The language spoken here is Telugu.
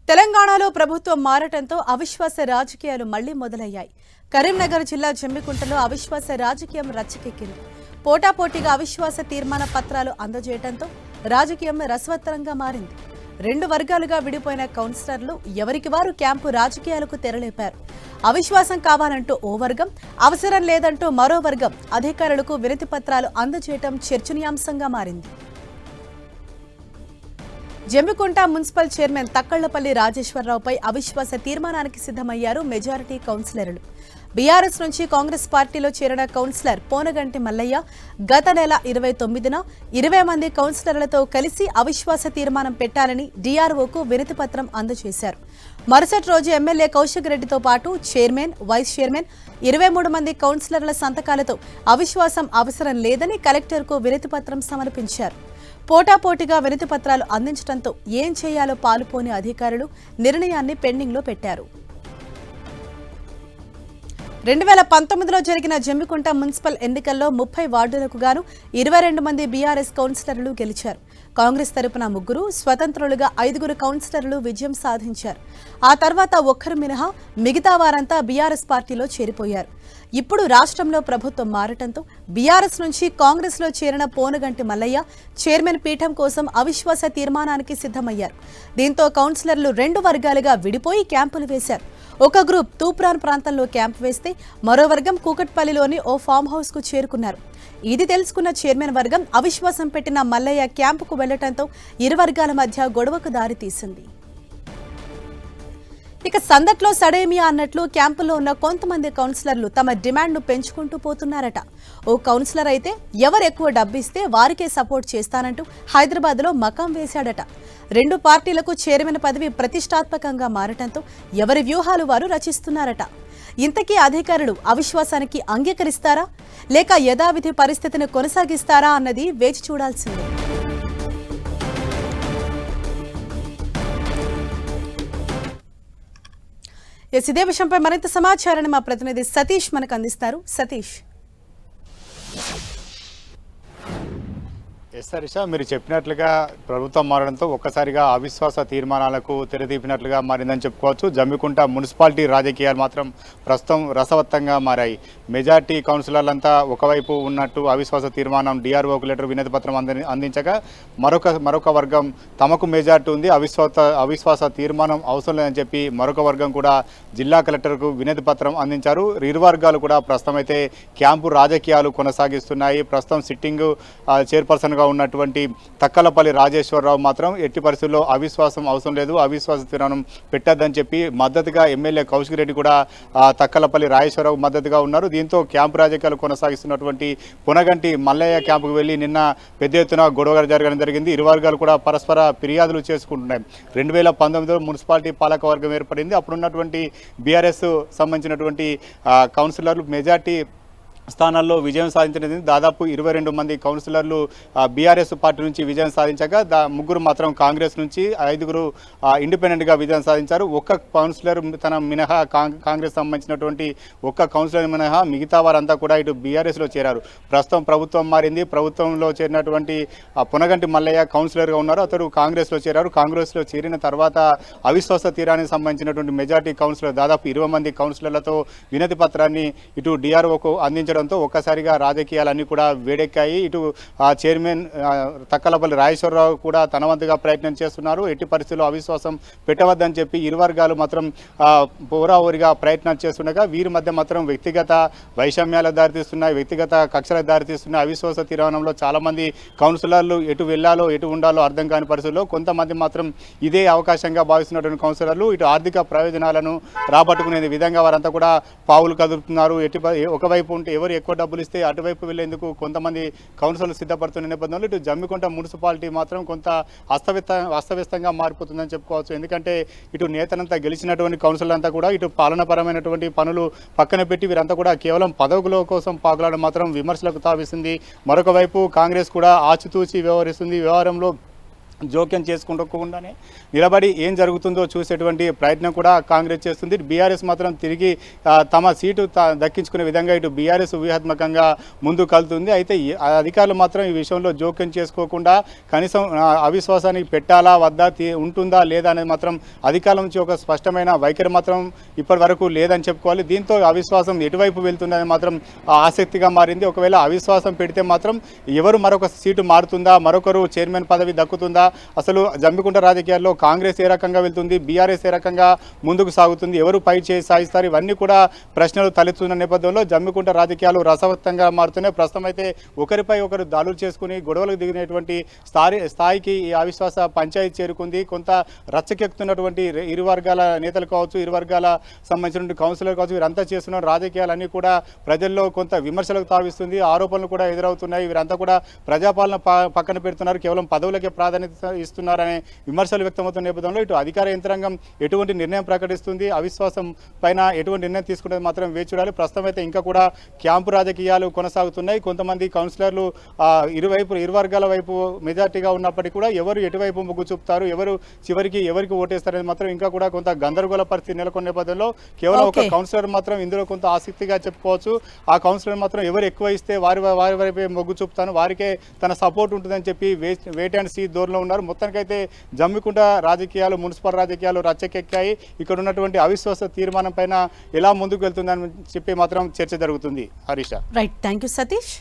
తెలంగాణలో ప్రభుత్వం మారటంతో అవిశ్వాస రాజకీయాలు మళ్లీ మొదలయ్యాయి. కరీంనగర్ జిల్లా జమ్మికుంటలో అవిశ్వాస రాజకీయం రచ్చకెక్కింది. పోటాపోటీగా అవిశ్వాస తీర్మాన పత్రాలు అందజేయడంతో రాజకీయం రసవత్తరంగా మారింది. రెండు వర్గాలుగా విడిపోయిన కౌన్సిలర్లు ఎవరికి వారు క్యాంపు రాజకీయాలకు తెరలేపారు. అవిశ్వాసం కావాలంటూ ఓ వర్గం, అవసరం లేదంటూ మరో వర్గం అధికారులకు వినతి పత్రాలు అందజేయడం చర్చనీయాంశంగా మారింది. జమ్మికుంట మున్సిపల్ చైర్మన్ తక్కళ్లపల్లి రాజేశ్వరరావుపై అవిశ్వాస తీర్మానానికి సిద్ధమయ్యారు మెజారిటీ కౌన్సిలర్లు. బీఆర్ఎస్ నుంచి కాంగ్రెస్ పార్టీలో చేరిన కౌన్సిలర్ పోనగంటి మల్లయ్య గత నెల 29న 20 మంది కౌన్సిలర్లతో కలిసి అవిశ్వాస తీర్మానం పెట్టాలని డీఆర్ఓకు వినతి పత్రం అందజేశారు. మరుసటి రోజు ఎమ్మెల్యే కౌశిక్ రెడ్డితో పాటు చైర్మన్, వైస్ చైర్మన్ 23 మంది కౌన్సిలర్ల సంతకాలతో అవిశ్వాసం అవసరం లేదని కలెక్టర్కు వినతి పత్రం సమర్పించారు. పోటాపోటీగా వినతి పత్రాలు అందించడంతో ఏం చేయాలో పాలుపోని అధికారులు నిర్ణయాన్ని పెండింగ్లో పెట్టారు. 2019లో జరిగిన జమ్మికుంట మున్సిపల్ ఎన్నికల్లో 30 వార్డులకు గాను 22 మంది బీఆర్ఎస్ కౌన్సిలర్లు గెలిచారు. కాంగ్రెస్ తరపున 3, స్వతంత్రులుగా 5 కౌన్సిలర్లు విజయం సాధించారు. ఆ తర్వాత ఒక్కరు మినహా మిగతా వారంతా బీఆర్ఎస్ పార్టీలో చేరిపోయారు. ఇప్పుడు రాష్ట్రంలో ప్రభుత్వం మారటంతో బీఆర్ఎస్ నుంచి కాంగ్రెస్లో చేరిన పోనగంటి మల్లయ్య చైర్మన్ పీఠం కోసం అవిశ్వాస తీర్మానానికి సిద్ధమయ్యారు. దీంతో కౌన్సిలర్లు రెండు వర్గాలుగా విడిపోయి క్యాంపులు వేశారు. ఒక గ్రూప్ తూప్రాన్ ప్రాంతంలో క్యాంపు వేస్తే మరో వర్గం కూకట్పల్లిలోని ఓ ఫామ్ హౌస్ కు చేరుకున్నారు. ఇది తెలుసుకున్న చైర్మన్ వర్గం అవిశ్వాసం పెట్టిన మల్లయ్య క్యాంపుకు వెళ్లడంతో ఇరు వర్గాల మధ్య గొడవకు దారితీసింది. ఇక సందట్లో సడేమియా అన్నట్లు క్యాంపులో ఉన్న కొంతమంది కౌన్సిలర్లు తమ డిమాండ్ను పెంచుకుంటూ పోతున్నారట. ఓ కౌన్సిలర్ అయితే ఎవరు ఎక్కువ డబ్బిస్తే వారికే సపోర్ట్ చేస్తానంటూ హైదరాబాద్లో మకాం వేశాడట. రెండు పార్టీలకు చైర్మన్ పదవి ప్రతిష్టాత్మకంగా మారటంతో ఎవరి వ్యూహాలు వారు రచిస్తున్నారట. ఇంతకీ అధికారులు అవిశ్వాసానికి అంగీకరిస్తారా లేక యథావిధి పరిస్థితిని కొనసాగిస్తారా అన్నది వేచి చూడాల్సిందే. ఇదే విషయంపై మరింత సమాచారాన్ని మా ప్రతినిధి సతీష్ మనకు అందిస్తారు. సతీష్. హరీష, మీరు చెప్పినట్లుగా ప్రభుత్వం మారడంతో ఒక్కసారిగా అవిశ్వాస తీర్మానాలకు తెరదీపినట్లుగా మారిందని చెప్పుకోవచ్చు. జమ్మికుంట మున్సిపాలిటీ రాజకీయాలు మాత్రం ప్రస్తుతం రసవత్తంగా మారాయి. మెజార్టీ కౌన్సిలర్లంతా ఒకవైపు ఉన్నట్టు అవిశ్వాస తీర్మానం డిఆర్ఓకు లెటర్ వినతి పత్రం అందించగా మరొక వర్గం తమకు మెజార్టీ ఉంది, అవిశ్వాస తీర్మానం అవసరం లేదని చెప్పి మరొక వర్గం కూడా జిల్లా కలెక్టర్కు వినతి పత్రం అందించారు. ఇరు వర్గాలు కూడా ప్రస్తుతం అయితే క్యాంపు రాజకీయాలు కొనసాగిస్తున్నాయి. ప్రస్తుతం సిట్టింగ్ చైర్పర్సన్గా ఉన్నటువంటి తక్కలపల్లి రాజేశ్వరరావు మాత్రం ఎట్టి పరిస్థితుల్లో అవిశ్వాసం అవసరం లేదు, అవిశ్వాస తీర్మానం పెట్టద్దని చెప్పి మద్దతుగా ఎమ్మెల్యే కౌశిక్ రెడ్డి కూడా తక్కలపల్లి రాజేశ్వరరావు మద్దతుగా ఉన్నారు. దీంతో క్యాంపు రాజకీయాలు కొనసాగిస్తున్నటువంటి పునగంటి మల్లయ్య క్యాంపుకు వెళ్లి నిన్న పెద్ద ఎత్తున గొడవ జరగడం జరిగింది. ఇరు వర్గాలు కూడా పరస్పర ఫిర్యాదులు చేసుకుంటున్నాయి. 2019లో మున్సిపాలిటీ పాలక వర్గం ఏర్పడింది. అప్పుడున్నటువంటి బీఆర్ఎస్ సంబంధించినటువంటి కౌన్సిలర్లు మెజార్టీ స్థానాల్లో విజయం సాధించినది. దాదాపు 22 మంది కౌన్సిలర్లు బీఆర్ఎస్ పార్టీ నుంచి విజయం సాధించగా 3 మాత్రం కాంగ్రెస్ నుంచి, 5 ఇండిపెండెంట్గా విజయం సాధించారు. ఒక్క కౌన్సిలర్ తన మినహా కాంగ్రెస్ సంబంధించినటువంటి ఒక్క కౌన్సిలర్ మినహా మిగతా వారంతా కూడా ఇటు బీఆర్ఎస్లో చేరారు. ప్రస్తుతం ప్రభుత్వం మారింది. ప్రభుత్వంలో చేరినటువంటి పునగంటి మల్లయ్య కౌన్సిలర్గా ఉన్నారు. అతడు కాంగ్రెస్లో చేరారు. కాంగ్రెస్లో చేరిన తర్వాత అవిశ్వాస తీరానికి సంబంధించినటువంటి మెజార్టీ కౌన్సిలర్ దాదాపు 20 మంది కౌన్సిలర్లతో వినతి పత్రాన్ని ఇటు డిఆర్ఓకు అందించడం ఒక్కసారిగా రాజకీయాలన్నీ కూడా వేడెక్కాయి. ఇటు చైర్మన్ తక్కలపల్లి రాజేశ్వరరావు కూడా తన వంతుగా ప్రయత్నం చేస్తున్నారు. ఎట్టి పరిస్థితుల్లో అవిశ్వాసం పెట్టవద్దని చెప్పి ఇరు వర్గాలు మాత్రం పోరావోరిగా ప్రయత్నం చేస్తుండగా వీరి మధ్య మాత్రం వ్యక్తిగత వైషమ్యాలకు దారితీస్తున్నాయి, వ్యక్తిగత కక్షలకు దారితీస్తున్నాయి. అవిశ్వాస తీర్మానంలో చాలామంది కౌన్సిలర్లు ఎటు వెళ్లాలో ఎటు ఉండాలో అర్థం కాని పరిస్థితుల్లో కొంతమంది మాత్రం ఇదే అవకాశంగా భావిస్తున్నటువంటి కౌన్సిలర్లు ఇటు ఆర్థిక ప్రయోజనాలను రాబట్టుకునే విధంగా వారంతా కూడా పావులు కదుపుతున్నారు. ఒకవైపు ఉంటే ఎవరు ఎక్కువ డబ్బులు ఇస్తే అటువైపు వెళ్లేందుకు కొంతమంది కౌన్సిలర్లు సిద్ధపడుతున్న నేపథ్యంలో ఇటు జమ్మికుంట మున్సిపాలిటీ మాత్రం కొంత అస్తవ్యస్తంగా మారిపోతుందని చెప్పుకోవచ్చు. ఎందుకంటే ఇటు నేతనంతా గెలిచినటువంటి కౌన్సిలర్ అంతా కూడా ఇటు పాలనాపరమైనటువంటి పనులు పక్కన పెట్టి వీరంతా కూడా కేవలం పదవుల కోసం పాకులాడడం మాత్రం విమర్శలకు తావిస్తుంది. మరొక వైపు కాంగ్రెస్ కూడా ఆచితూచి వ్యవహరిస్తుంది. వ్యవహారంలో జోక్యం చేసుకోకుండానే నిలబడి ఏం జరుగుతుందో చూసేటువంటి ప్రయత్నం కూడా కాంగ్రెస్ చేస్తుంది. బీఆర్ఎస్ మాత్రం తిరిగి తమ సీటు దక్కించుకునే విధంగా ఇటు బీఆర్ఎస్ వ్యూహాత్మకంగా ముందుకు కలుతుంది. అయితే అధికారులు మాత్రం ఈ విషయంలో జోక్యం చేసుకోకుండా కనీసం అవిశ్వాసానికి పెట్టాలా వద్దా ఉంటుందా లేదా అనేది మాత్రం అధికారుల నుంచి ఒక స్పష్టమైన వైఖరి మాత్రం ఇప్పటి వరకు లేదని చెప్పుకోవాలి. దీంతో అవిశ్వాసం ఎటువైపు వెళ్తుందని మాత్రం ఆసక్తిగా మారింది. ఒకవేళ అవిశ్వాసం పెడితే మాత్రం ఎవరు మరొక సీటు మారుతుందా, మరొకరు చైర్మన్ పదవి దక్కుతుందా, అసలు జమ్మికుంట రాజకీయాల్లో కాంగ్రెస్ ఏ రకంగా వెళ్తుంది, బీఆర్ఎస్ ఏ రకంగా ముందుకు సాగుతుంది, ఎవరు పై చేయి సాగిస్తారు, ఇవన్నీ కూడా ప్రశ్నలు తలెత్తున్న నేపథ్యంలో జమ్మికుంట రాజకీయాలు రసవత్తంగా మారుతున్నాయి. ప్రస్తుతం అయితే ఒకరిపై ఒకరు దాడులు చేసుకుని గొడవలకు దిగినటువంటి స్థాయికి ఈ అవిశ్వాస పంచాయతీ చేరుకుంది. కొంత రచ్చకెక్కుతున్నటువంటి ఇరు వర్గాల నేతలు కావచ్చు, ఇరు వర్గాల సంబంధించినటువంటి కౌన్సిలర్ కావచ్చు, వీరంతా చేస్తున్న రాజకీయాలన్నీ కూడా ప్రజల్లో కొంత విమర్శలకు తావిస్తుంది. ఆరోపణలు కూడా ఎదురవుతున్నాయి. వీరంతా కూడా ప్రజాపాలన పక్కన పెడుతున్నారు, కేవలం పదవులకే ప్రాధాన్యత ఇస్తున్నారనే విమర్శలు వ్యక్తమవుతున్న నేపథ్యంలో ఇటు అధికార యంత్రాంగం ఎటువంటి నిర్ణయం ప్రకటిస్తుంది, అవిశ్వాసం పైన ఎటువంటి నిర్ణయం తీసుకునేది మాత్రం వేచి చూడాలి. ప్రస్తుతం అయితే ఇంకా కూడా క్యాంపు రాజకీయాలు కొనసాగుతున్నాయి. కొంతమంది కౌన్సిలర్లు ఇరు వర్గాల వైపు మెజార్టీగా ఉన్నప్పటికీ కూడా ఎవరు ఎటువైపు మొగ్గు చూపుతారు, ఎవరు చివరికి ఎవరికి ఓటేస్తారనేది మాత్రం ఇంకా కూడా కొంత గందరగోళ పరిస్థితి నెలకొన్న నేపథ్యంలో కేవలం ఒక కౌన్సిలర్ మాత్రం ఇందులో కొంత ఆసక్తిగా చెప్పుకోవచ్చు. ఆ కౌన్సిలర్ మాత్రం ఎవరు ఎక్కువ ఇస్తే వారి వైపే మొగ్గు చూపుతాను, వారికే తన సపోర్ట్ ఉంటుందని చెప్పి వెయిట్ అండ్ సీ ధోరణిలో ఉన్నారు. మొత్తానికైతే జమ్మికుంట రాజకీయాలు, మున్సిపల్ రాజకీయాలు రచ్చకెక్కాయి. ఇక్కడ ఉన్నటువంటి అవిశ్వాస తీర్మానం పైన ఎలా ముందుకు వెళ్తుందని చెప్పి మాత్రం చర్చ జరుగుతుంది. Harisha. Right, thank you Satish.